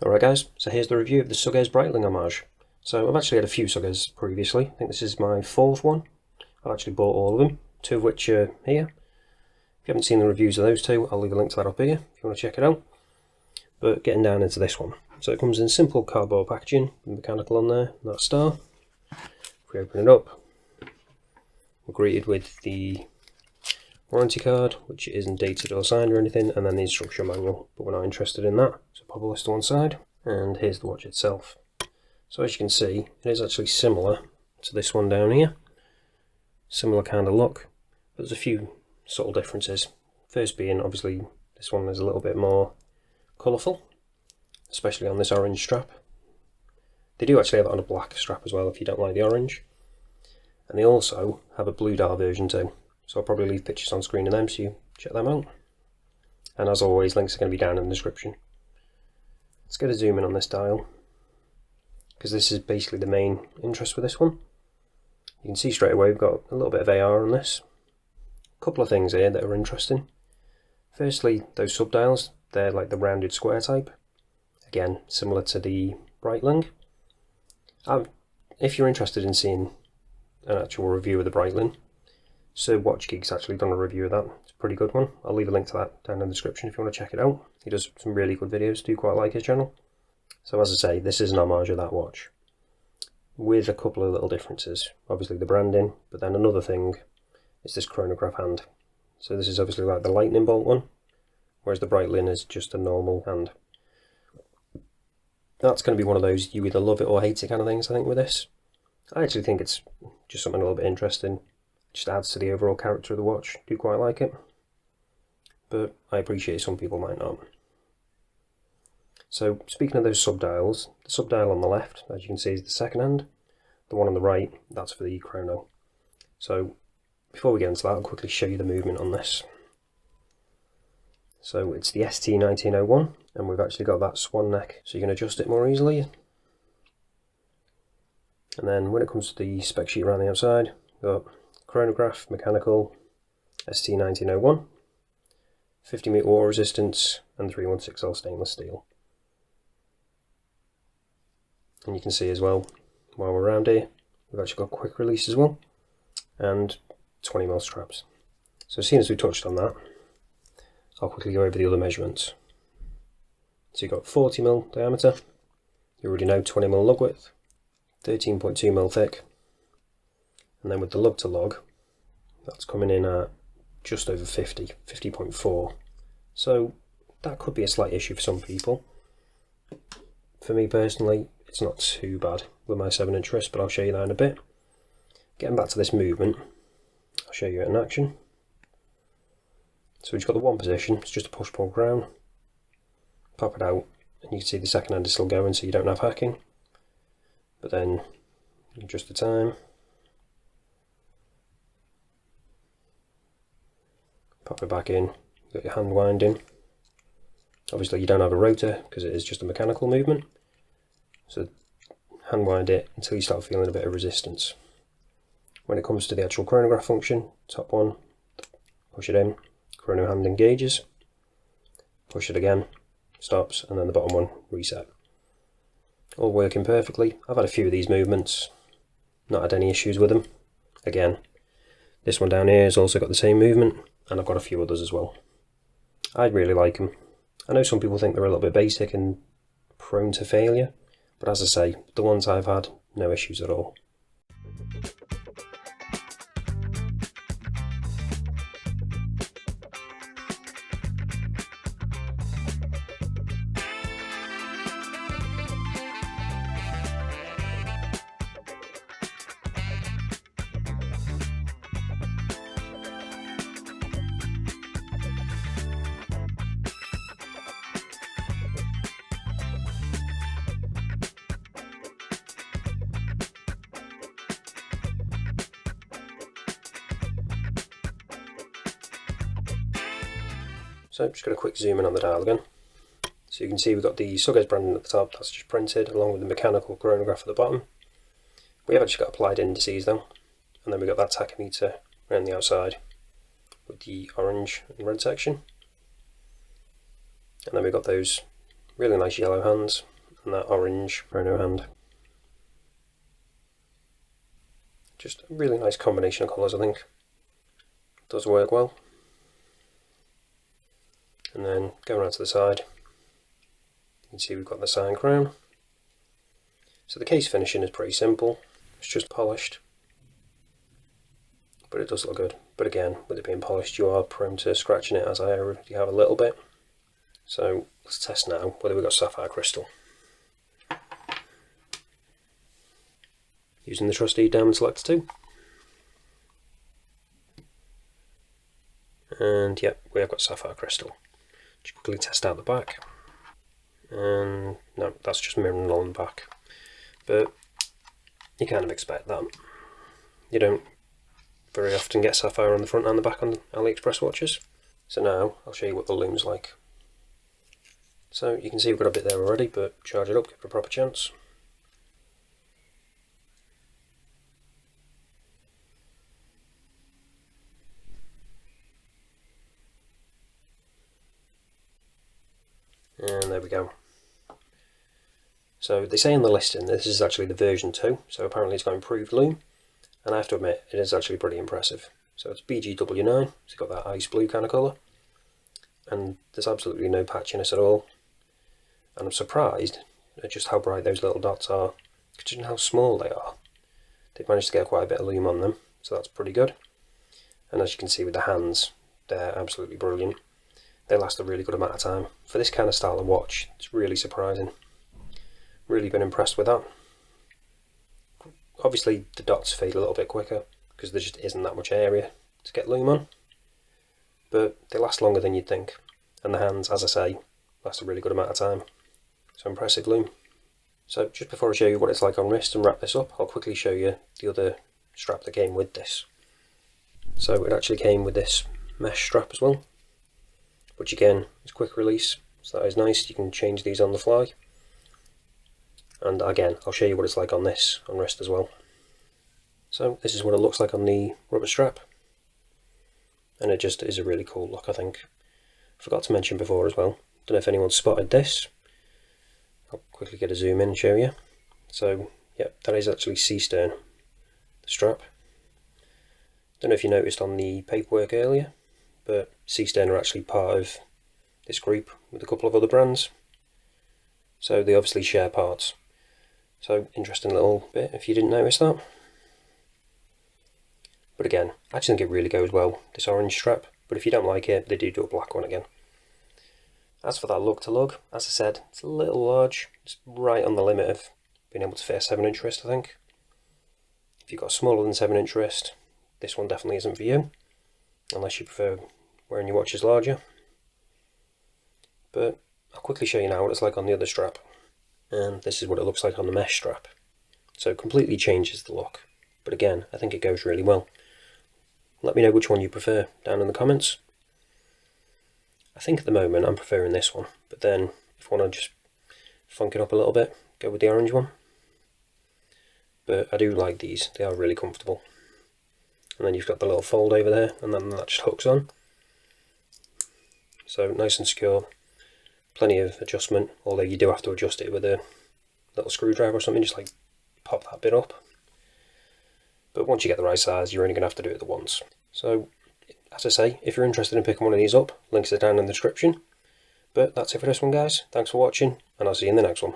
Alright guys, so here's the review of the Sugess Breitling Homage. So I've actually had a few Sugess previously. I think this is my fourth one. I've actually bought all of them, two of which are here. If you haven't seen the reviews of those two, I'll leave a link to that up here if you want to check it out. But getting down into this one. So it comes in simple cardboard packaging, with mechanical on there, that star. If we open it up, we're greeted with the warranty card, which isn't dated or signed or anything, and then the instruction manual, but we're not interested in that, so pop all this to one side. And here's the watch itself. So as you can see, it is actually similar to this one down here. Similar kind of look, but there's a few subtle differences. First being, obviously, this one is a little bit more colourful, especially on this orange strap. They do actually have it on a black strap as well if you don't like the orange. And they also have a blue dial version too. So I'll probably leave pictures on screen of them so you check them out. And as always, links are going to be down in the description. Let's get a zoom in on this dial, because this is basically the main interest with this one. You can see straight away we've got a little bit of AR on this. A couple of things here that are interesting. Firstly, those subdials, they're like the rounded square type. Again, similar to the Breitling. If you're interested in seeing an actual review of the Breitling, SirWatchGeek's actually done a review of that. It's a pretty good one. I'll leave a link to that down in the description if you want to check it out. He does some really good videos, do quite like his channel. So as I say, this is an homage of that watch, with a couple of little differences. Obviously the branding, but then another thing is this chronograph hand. So this is obviously like the lightning bolt one, whereas the Breitling is just a normal hand. That's going to be one of those you either love it or hate it kind of things, I think, with this. I actually think it's just something a little bit interesting. Just adds to the overall character of the watch. Do quite like it, but I appreciate some people might not. So speaking of those subdials, the subdial on the left, as you can see, is the second hand. The one on the right, that's for the chrono. So before we get into that, I'll quickly show you the movement on this. So it's the ST1901, and we've actually got that swan neck, so you can adjust it more easily. And then when it comes to the spec sheet around the outside, we've got chronograph, mechanical, ST1901, 50 meter water resistance, and 316L stainless steel. And you can see as well, while we're around here, we've actually got quick release as well, and 20mm straps. So as soon as we touched on that, I'll quickly go over the other measurements. So you've got 40mm diameter, you already know 20mm lug width, 13.2mm thick, and then with the lug to lug, that's coming in at just over 50.4. So that could be a slight issue for some people. For me personally, it's not too bad with my 7-inch wrist, but I'll show you that in a bit. Getting back to this movement, I'll show you it in action. So we've got the one position, it's just a push-pull crown. Pop it out, and you can see the second hand is still going, so you don't have hacking. But then, adjust the time. Pop it back in, you've got your hand winding. Obviously you don't have a rotor because it is just a mechanical movement. So hand wind it until you start feeling a bit of resistance. When it comes to the actual chronograph function, top one, push it in, chrono hand engages, push it again, stops, and then the bottom one reset. All working perfectly. I've had a few of these movements, not had any issues with them. Again, this one down here has also got the same movement, and I've got a few others as well. I really like them. I know some people think they're a little bit basic and prone to failure, but as I say, the ones I've had, no issues at all. So I'm just going to quick zoom in on the dial again. So you can see we've got the Sugess branding at the top, that's just printed, along with the mechanical chronograph at the bottom. We have actually got applied indices though, and then we've got that tachymeter around the outside with the orange and red section. And then we've got those Really nice yellow hands and that orange chrono hand. Just a really nice combination of colours, I think. Does work well. And then going around to the side, you can see we've got the sign crown. So the case finishing is pretty simple, it's just polished, but it does look good. But again, with it being polished, you are prone to scratching it, as I already have a little bit. So let's test now whether we've got sapphire crystal. Using the trusty diamond selector 2. And yep, we have got sapphire crystal. Just quickly test out the back. And no, that's just mirroring along the back. But you kind of expect that. You don't very often get sapphire on the front and the back on AliExpress watches. So now I'll show you what the lume's like. So you can see we've got a bit there already, but charge it up, give it a proper chance. And there we go. So they say in the listing this is actually the version 2, so apparently it's got improved lume, and I have to admit it is actually pretty impressive. So it's BGW9, so it's got that ice blue kind of colour, and there's absolutely no patchiness at all. And I'm surprised at just how bright those little dots are, considering how small they are. They've managed to get quite a bit of lume on them, so that's pretty good. And as you can see with the hands, they're absolutely brilliant. They last a really good amount of time. For this kind of style of watch, it's really surprising. Really been impressed with that. Obviously the dots fade a little bit quicker because there just isn't that much area to get lume on, but they last longer than you'd think, and the hands, as I say, last a really good amount of time. So impressive lume. So just before I show you what it's like on wrist and wrap this up, I'll quickly show you the other strap that came with this. So it actually came with this mesh strap as well, which again is quick release, so that is nice. You can change these on the fly. And again, I'll show you what it's like on this, on wrist as well. So this is what it looks like on the rubber strap. And it just is a really cool look, I think. Forgot to mention before as well, don't know if anyone spotted this. I'll quickly get a zoom in and show you. So, yep, that is actually C-stern, the strap. Don't know if you noticed on the paperwork earlier, but C-stern are actually part of this group with a couple of other brands. So they obviously share parts. So interesting little bit if you didn't notice that. But again, I just think it really goes well, this orange strap. But if you don't like it, they do a black one again. As for that lug to lug, as I said, it's a little large. It's right on the limit of being able to fit a 7-inch wrist, I think. If you've got a smaller than 7-inch wrist, this one definitely isn't for you, unless you prefer wearing your watches larger. But I'll quickly show you now what it's like on the other strap. And this is what it looks like on the mesh strap. So it completely changes the look. But again, I think it goes really well. Let me know which one you prefer down in the comments. I think at the moment I'm preferring this one, but then if you want to just funk it up a little bit, go with the orange one. But I do like these, they are really comfortable. And then you've got the little fold over there, and then that just hooks on. So nice and secure. Plenty of adjustment, although you do have to adjust it with a little screwdriver or something, just like pop that bit up. But once you get the right size, you're only going to have to do it the once. So, as I say, if you're interested in picking one of these up, links are down in the description. But that's it for this one, guys. Thanks for watching, and I'll see you in the next one.